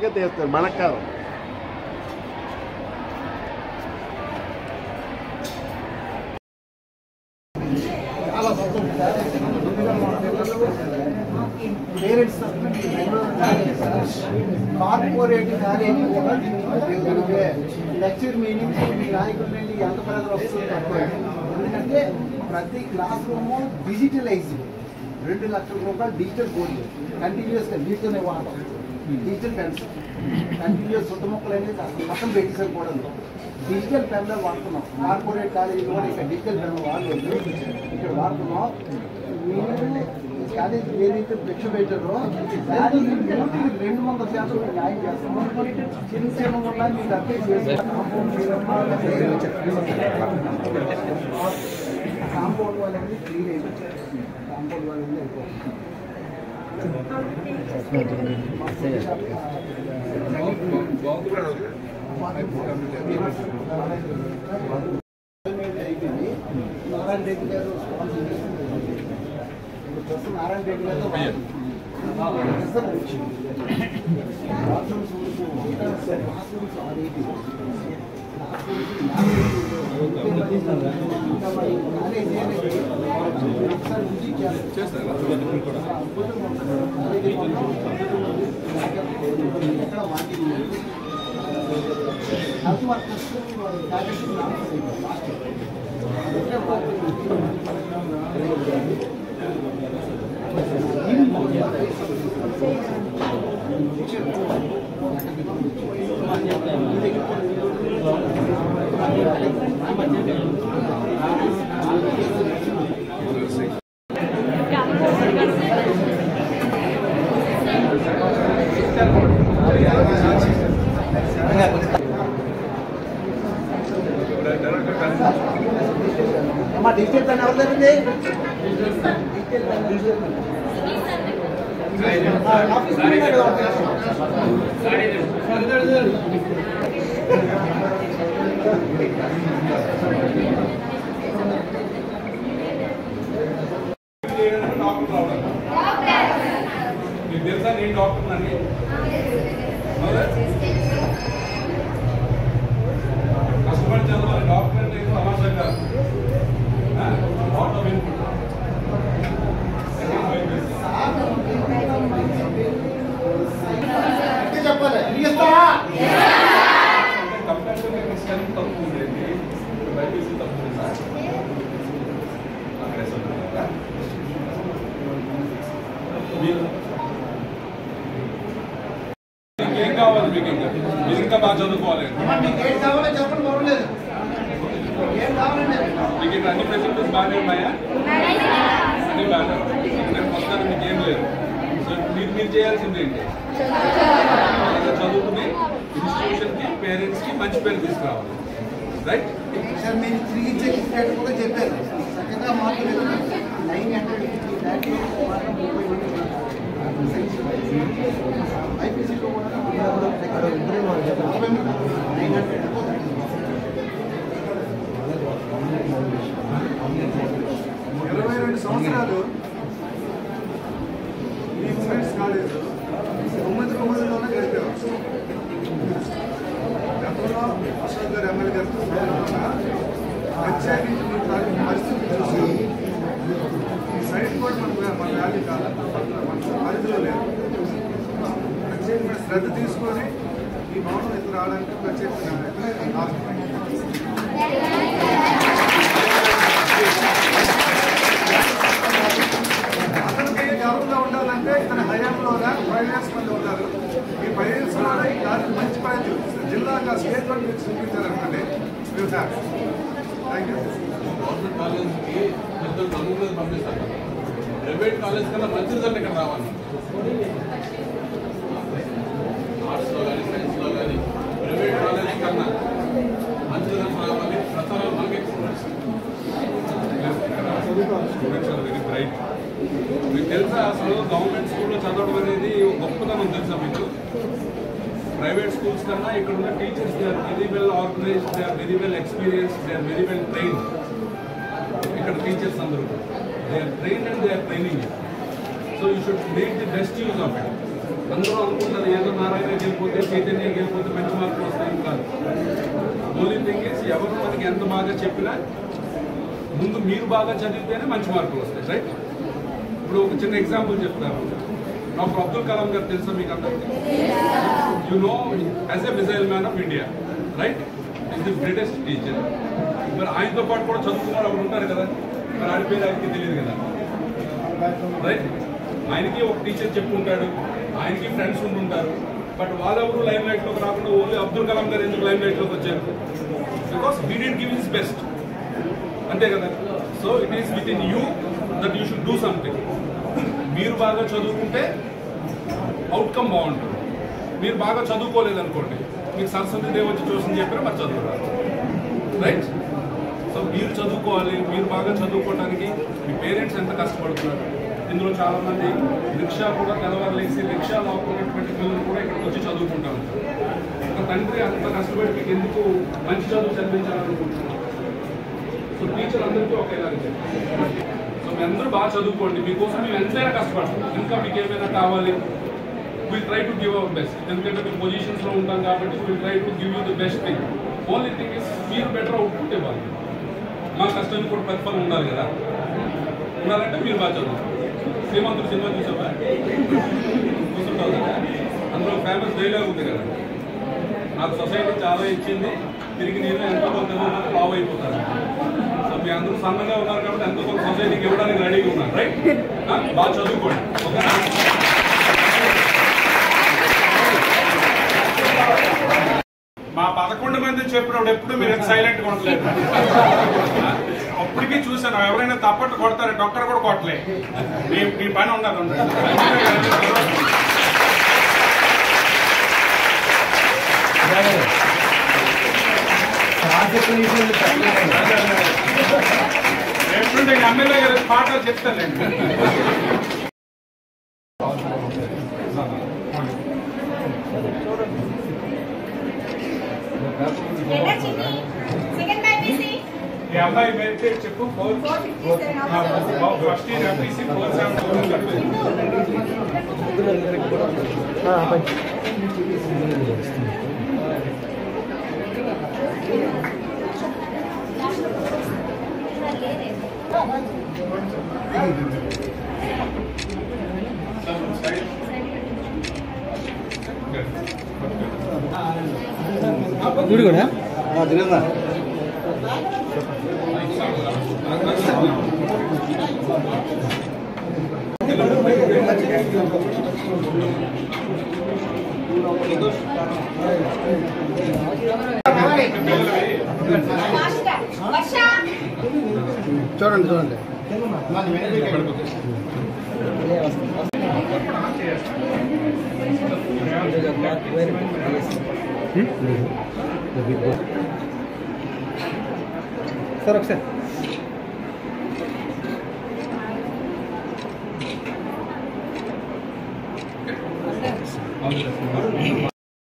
వాళ్ళకే తీస్తారు, మనకు కాదు. పేరెంట్స్ కార్పొరేట్ లెక్చర్ మీనింగ్ మీ నాయకుడి నుండి ఎంత ప్రెజర్ వస్తుంది తక్కువ. ఎందుకంటే ప్రతి క్లాస్ రూము డిజిటలైజ్డ్, 2 లక్షల రూపాయలు డిజిటల్ బోర్డు కంటిన్యూస్గా వీటితోనే వాడతాం. డిజిటల్ పెన్స్ కంటిన్యూస్ చుట్టుముక్కలు అనేది అసలు మొత్తం పెట్టేసారు కూడా డిజిటల్ పెన్లో వాడుతున్నాం. కార్పొరేట్ కాలేజీలో కూడా ఇక్కడ డిజిటల్ పెన్ వాడలేదు, ఇక్కడ వాడుతున్నాం. మీరు కాలేజీ ఏదైతే భిక్ష పెట్టారో దాన్ని 200% న్యాయం చేస్తున్నాం. చిన్న చిన్న వల్ల మీరు అప్డేట్ చేసి కాంపౌండ్ వాళ్ళని క్లీన్ అయిపోయింది. కాంపౌండ్ వాళ్ళని అయిపోతుంది. నారాయణ రెడ్డి గారు నారాయణ రెడ్డి గారు అమ్మా డిజిటల్ పెన్ ఎవరు జరిగింది? మీకు తెలుసా నేను డాక్టర్ అండి? కష్టపడి చదవాలి. డాక్టర్ అంటే తమాషా కాదు. ఆటో ఇన్పుట్ చెప్పాలి కంపారిటివ్ స్ట్రెంత్ తక్కువ ఉండేది. బైపీసీ తక్కువ ఏం కావాలి మీకు? మీరు ఇంకా బాగా చదువుకోవాలి. ఏం కావాలో చెప్పండి, బాగోలేదు. ఏం కావాలండి? మీకు ఇక్కడ అన్ని ఫెసిలిటీస్ బాగానే ఉన్నాయా? అన్ని బాగా. నేను మొత్తాన్ని మీకు ఏం లేదు. సో మీరు చేయాల్సింది ఏంటి? చదువుకుని ఇన్స్టిట్యూషన్కి పేరెంట్స్కి మంచి పేరు తీసుకురావాలి. రైట్ సార్ మీరు తిరిగి ఇచ్చే కూడా చెప్పారు. చక్కగా మార్కులు 900 ఐపీసీలో కూడా 22 సంవత్సరాలు ఈ ఉమెన్స్ కాలేజ్ 9లోనే గడిపారు. గతంలో అశోక్ గారు ఎమ్మెల్యే గారితో ప్రత్యేకించి మీరు పరిస్థితి చూసి సైట్ కూడా మన వ్యాలీ కాదు, మన పరిధిలో లేదు. ప్రత్యేకమైన శ్రద్ధ తీసుకొని ఈ భవనం ఎదురు రావడానికి ప్రత్యేకమైన అతనికి గౌరవంగా ఉండాలంటే ఇతని హయాంలోగా 5 years మంది ఉంటారు. ఈ 5 years లో ఈ కాలేజ్ మంచి పని జిల్లాగా స్టేట్ వరకు మీరు చూపించారనుకోండి. Thank you. గవర్నమెంట్ కాలేజ్కి పెద్దలు చదువుకుని పంపిస్తారు. ప్రైవేట్ కాలేజ్ కన్నా మంచి రిజల్ట్ ఇక్కడ రావాలి. ఆర్ట్స్లో కానీ సైన్స్లో కానీ ప్రైవేట్ కాలేజ్ కన్నా మంచి రిజల్ట్ రావాలి. ప్రచారాలు మనకి స్టూడెంట్స్ ఆర్ వెరీ బ్రైట్. మీకు తెలుసా అసలు గవర్నమెంట్ స్కూల్లో చదవడం అనేది గొప్పతనం తెలుసా మీకు? ప్రైవేట్ స్కూల్స్ కన్నా ఇక్కడ ఉన్న teachers they are very well organised, they are very well experienced, they are very well trained. ఇక్కడ టీచర్స్ అందరూ they are trained and they are training. So you should make the best use of it. అందరూ అనుకుంటారు ఏదో నారాయణకి వెళ్ళిపోతే చైతన్యకి వెళ్ళిపోతే మంచి మార్కులు వస్తాయని కాదు. ఓన్లీ థింగ్ ఇస్ ఎవరు మనకి ఎంత బాగా చెప్పినా ముందు మీరు బాగా చదివితేనే మంచి మార్కులు వస్తాయి, రైట్? ఇప్పుడు ఒక చిన్న ఎగ్జాంపుల్ చెప్తాను. డాక్టర్ అబ్దుల్ కలాం గారు తెలుసా మీకు అందరికీ? You know as a missile man of India, right? Is the greatest teacher. మరి ఆయనతో పాటు కూడా చదువుకున్నారు అప్పుడు ఉంటారు కదా, మరి ఆయన పేరు ఆయనకి తెలియదు కదా, రైట్? ఆయనకి ఒక టీచర్ చెప్పుకుంటాడు, ఆయనకి ఫ్రెండ్స్ ఉంటుంటారు. బట్ వాళ్ళెవరు లైమ్ లైట్లోకి రాకుండా ఓన్లీ అబ్దుల్ కలాం గారు ఎందుకు లైమ్ లైట్లోకి వచ్చారు? Because he did give his best, అంతే కదా. So it is with in you that you should do something. మీరు బాగా చదువుకుంటే అవుట్కమ్ బాగుంటుంది. మీరు బాగా చదువుకోలేదనుకోండి, మీకు సరస్వతి దేవి వచ్చి చూసి చెప్పారు, మరి చదువురారు, రైట్? సో మీరు చదువుకోవాలి. మీరు బాగా చదువుకోవడానికి మీ పేరెంట్స్ ఎంత కష్టపడుతున్నారు. ఇందులో చాలామంది రిక్షా కూడా తెల్లవారులేసి రిక్షా లాక్కున్నటువంటి పిల్లలు కూడా ఇక్కడికి వచ్చి చదువుకుంటా ఉంటారు. ఒక తండ్రి అంత కష్టపడి మీకు ఎందుకు మంచి చదువు చదివించాలనుకుంటున్నారు? సో టీచర్ అందరికీ ఒకేలాగా చెప్పారు. సో మీ అందరూ బాగా చదువుకోండి. మీకోసం మేము ఎంతైనా కష్టపడతాం. ఇంకా మీకు ఏమైనా కావాలి, will try to give our best. ఎందుకంటే మేము పొజిషన్స్లో ఉంటాం కాబట్టి will try to give you the best thing. Only thing is మీరు బెటర్ అవుట్పుట్ ఇవ్వాలి. మా కష్టానికి కూడా ప్రతిఫలం ఉండాలి కదా. ఉండాలంటే మీరు బాగా చదువుతారు. శ్రీమంతుడు సినిమా చూసావా? చూస్తుంటావు కదా, అందులో ఫేమస్ డైలాగ్ ఉంది కదా, నాకు సొసైటీ చాలా ఇచ్చింది, తిరిగి నేను ఎంతో కొంత లావ్ అయిపోతాను. సో మీ అందరూ సన్నగా ఉన్నారు కాబట్టి ఎంతో కొంత సొసైటీకి ఇవ్వడానికి రెడీగా ఉన్నారు, రైట్? బాగా చదువుకోండి, ఓకేనా? మా 11 మంది చెప్పినప్పుడు ఎప్పుడు మీరు సైలెంట్ గా ఉండలేదు. అప్పటికీ చూసాను, ఎవరైనా తప్పట్టు కొడతారంటే ఒక్కరు కూడా కొట్టలే. మీ పని ఉండదు. ఎప్పుడు ఎమ్మెల్యే గారి పాటలు చెప్తాను. ఈ అబ్బాయి మెరిట్ చెప్పు. First year MPC 472. గుడి కూడా తినదా? చూడండి చూడండి. సార్ ఒకసారి All the best.